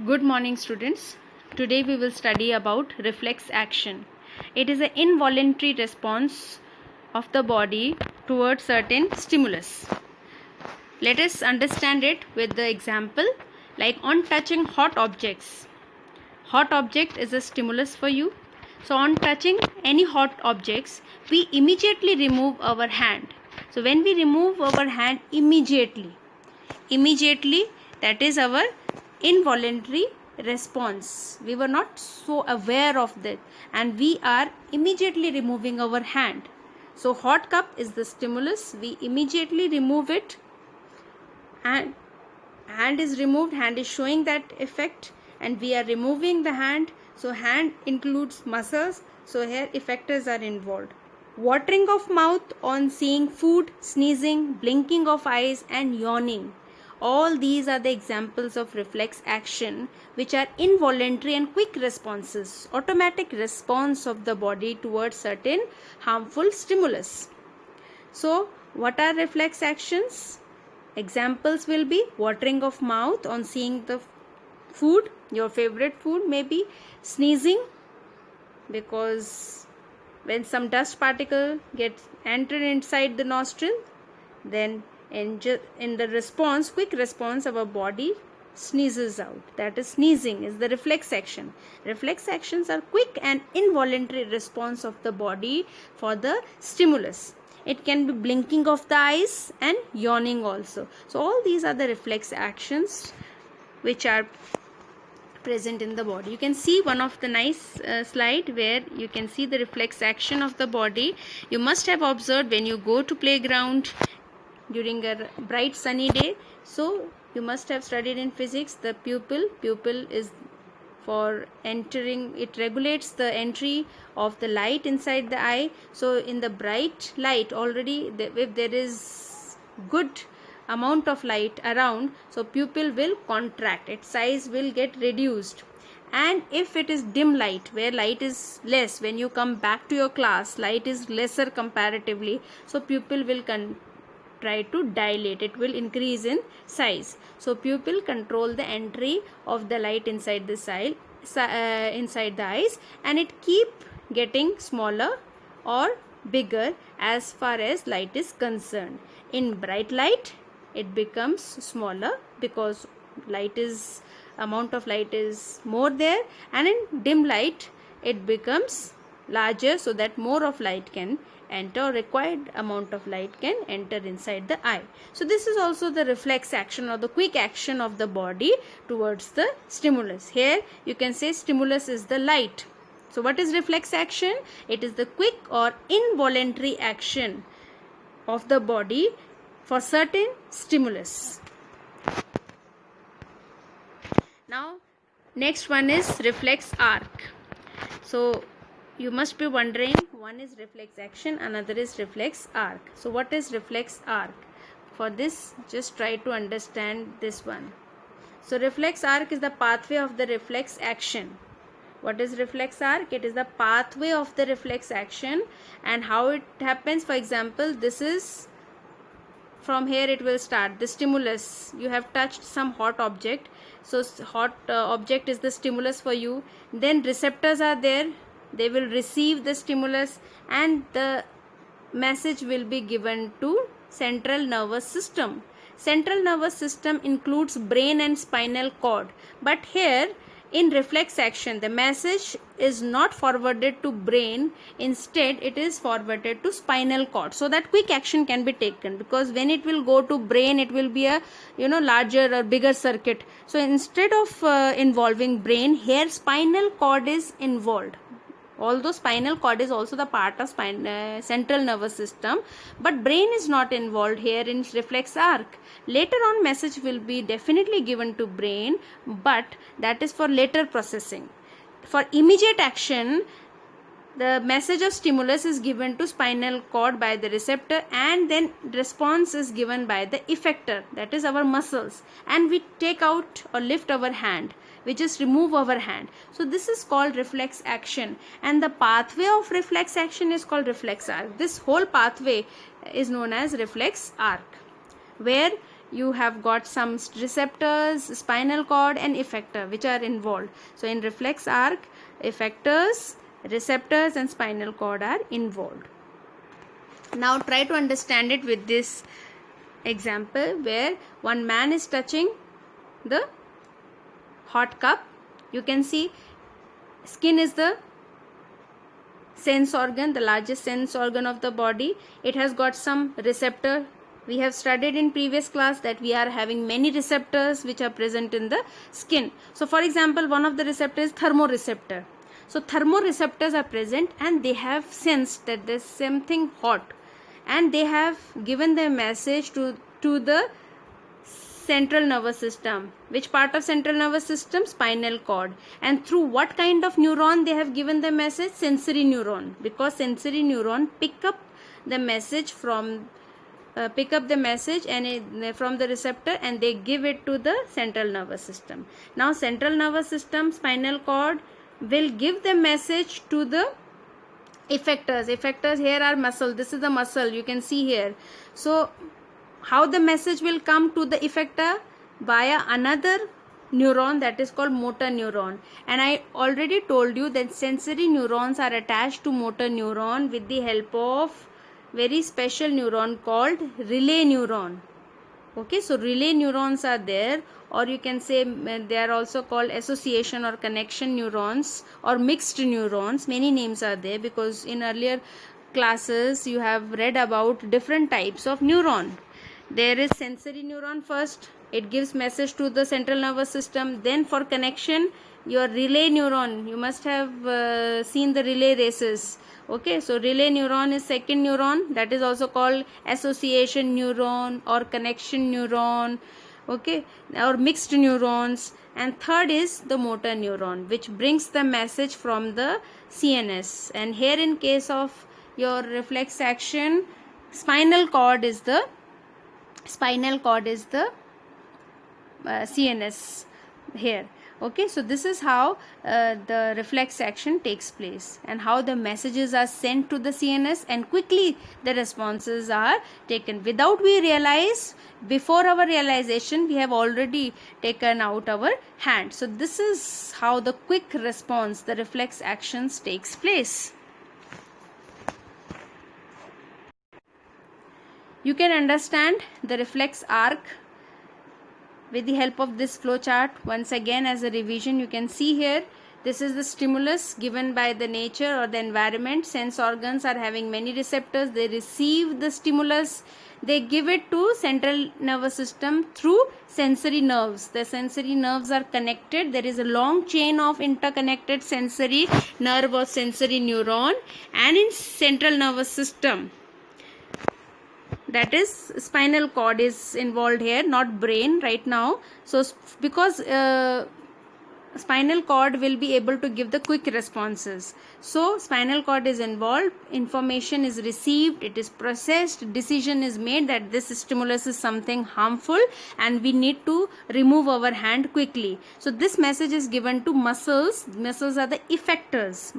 Good morning, students. Today we will study about reflex action. It is an involuntary response of the body towards certain stimulus. Let us understand it with the example like on touching hot objects. Hot object is a stimulus for you. So on touching any hot objects, we immediately remove our hand. So when we remove our hand immediately, that is our involuntary response. We were not so aware of that and we are immediately removing our hand. So hot cup is the stimulus, we immediately remove it and hand is removed, hand is showing that effect and we are removing the hand. So hand includes muscles, so here effectors are involved. Watering of mouth on seeing food, sneezing, blinking of eyes and yawning. All these are the examples of reflex action which are involuntary and quick responses, automatic response of the body towards certain harmful stimulus. So what are reflex actions? Examples will be watering of mouth on seeing the food, your favorite food, maybe sneezing because when some dust particle gets entered inside the nostril, then in the response, quick response, our body sneezes out. That is sneezing is the reflex action. Reflex actions are quick and involuntary response of the body for the stimulus. It can be blinking of the eyes and yawning also. So all these are the reflex actions which are present in the body. You can see one of the nice slide where you can see the reflex action of the body. You must have observed when you go to playground during a bright sunny day. So you must have studied in physics the pupil is for entering, it regulates the entry of the light inside the eye. So in the bright light already, if there is good amount of light around, so pupil will contract, its size will get reduced. And if it is dim light, where light is less, when you come back to your class, light is lesser comparatively, so pupil will try to dilate, it will increase in size. So pupil control the entry of the light inside the inside the eyes, and it keep getting smaller or bigger as far as light is concerned. In bright light it becomes smaller because amount of light is more there, and in dim light it becomes larger so that more of light can enter, required amount of light can enter inside the eye. So this is also the reflex action or the quick action of the body towards the stimulus. Here you can say stimulus is the light. So what is reflex action? It is the quick or involuntary action of the body for certain stimulus. Now next one is reflex arc. So you must be wondering, one is reflex action, another is reflex arc. So what is reflex arc? For this, just try to understand this one. So reflex arc is the pathway of the reflex action. What is reflex arc? It is the pathway of the reflex action and how it happens. For example, this is from here it will start the stimulus. You have touched some hot object. So hot object is the stimulus for you. Then receptors are there. They will receive the stimulus and the message will be given to central nervous system. Central nervous system includes brain and spinal cord, but here in reflex action the message is not forwarded to brain, instead it is forwarded to spinal cord, so that quick action can be taken, because when it will go to brain it will be a larger or bigger circuit. So instead of involving brain, here spinal cord is involved. Although spinal cord is also the part of central nervous system, but brain is not involved here in reflex arc. Later on message will be definitely given to brain, but that is for later processing. For immediate action, the message of stimulus is given to spinal cord by the receptor, and then response is given by the effector, that is our muscles, and we take out or lift our hand, we just remove our hand. So this is called reflex action, and the pathway of reflex action is called reflex arc. This whole pathway is known as reflex arc, where you have got some receptors, spinal cord and effector which are involved. So in reflex arc, effectors, receptors and spinal cord are involved. Now try to understand it with this example where one man is touching the hot cup. You can see skin is the sense organ, the largest sense organ of the body. It has got some receptor. We have studied in previous class that we are having many receptors which are present in the skin. So for example, one of the receptors is thermoreceptor. So thermoreceptors are present and they have sensed that there is something hot, and they have given their message to the central nervous system. Which part of central nervous system? Spinal cord. And through what kind of neuron they have given the message? Sensory neuron, because sensory neuron pick up the message from from the receptor, and they give it to the central nervous system. Now central nervous system, spinal cord will give the message to the effectors. Effectors here are muscle. This is the muscle, you can see here. So how the message will come to the effector? Via another neuron, that is called motor neuron. And I already told you that sensory neurons are attached to motor neuron with the help of very special neuron called relay neuron. Okay, so relay neurons are there, or you can say they are also called association or connection neurons or mixed neurons. Many names are there because in earlier classes you have read about different types of neuron. There is sensory neuron first, it gives message to the central nervous system. Then for connection, your relay neuron, you must have seen the relay races. Okay, so relay neuron is second neuron, that is also called association neuron or connection neuron. Okay, or mixed neurons. And third is the motor neuron, which brings the message from the CNS. And here in case of your reflex action, spinal cord is the CNS here. Okay, so this is how the reflex action takes place, and how the messages are sent to the CNS, and quickly the responses are taken without we realize. Before our realization, we have already taken out our hand. So this is how the quick response, the reflex actions takes place. You can understand the reflex arc with the help of this flow chart. Once again, as a revision, you can see here, this is the stimulus given by the nature or the environment. Sense organs are having many receptors. They receive the stimulus, they give it to central nervous system through sensory nerves. The sensory nerves are connected. There is a long chain of interconnected sensory nerve or sensory neuron. And in central nervous system, that is spinal cord is involved here, not brain right now. So because spinal cord will be able to give the quick responses, so spinal cord is involved, information is received, it is processed, decision is made that this stimulus is something harmful and we need to remove our hand quickly. So this message is given to muscles. Muscles are the effectors.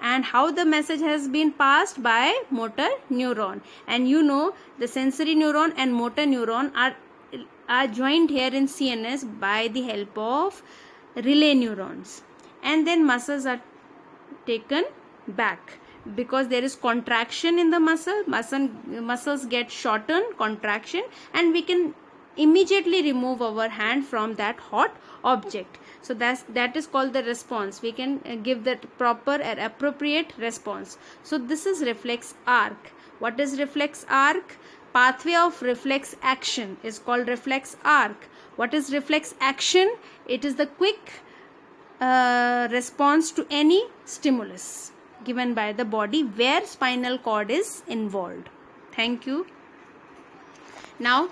And how the message has been passed? By motor neuron. And you know, the sensory neuron and motor neuron are joined here in CNS by the help of relay neurons. And then muscles are taken back because there is contraction in the muscles get shortened, contraction, and we can immediately remove our hand from that hot object. So that is called the response. We can give that proper and appropriate response. So this is reflex arc. What is reflex arc? Pathway of reflex action is called reflex arc. What is reflex action? It is the quick response to any stimulus given by the body where spinal cord is involved. Thank you. Now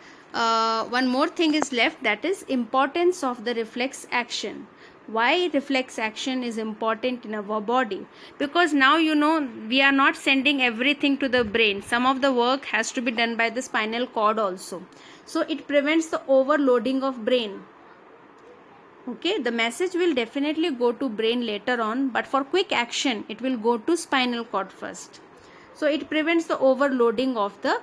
one more thing is left, that is importance of the reflex action. Why reflex action is important in our body? Because now you know we are not sending everything to the brain. Some of the work has to be done by the spinal cord also. So it prevents the overloading of brain. Okay, the message will definitely go to brain later on, but for quick action it will go to spinal cord first. So it prevents the overloading of the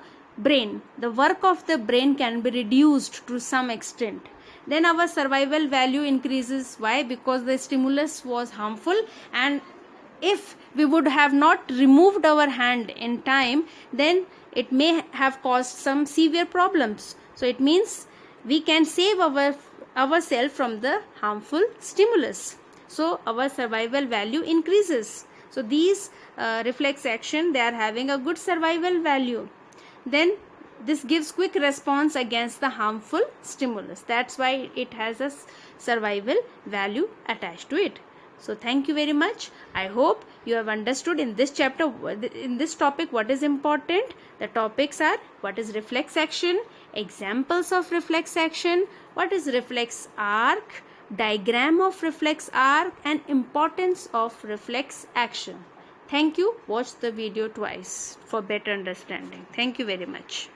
brain, the work of the brain can be reduced to some extent. Then our survival value increases. Why? Because the stimulus was harmful, and if we would have not removed our hand in time, then it may have caused some severe problems. So it means we can save ourselves from the harmful stimulus. So our survival value increases. So these reflex action, they are having a good survival value. Then this gives quick response against the harmful stimulus. That's why it has a survival value attached to it. So thank you very much. I hope you have understood in this chapter, in this topic, what is important. The topics are: what is reflex action, examples of reflex action, what is reflex arc, diagram of reflex arc, and importance of reflex action. Thank you. Watch the video twice for better understanding. Thank you very much.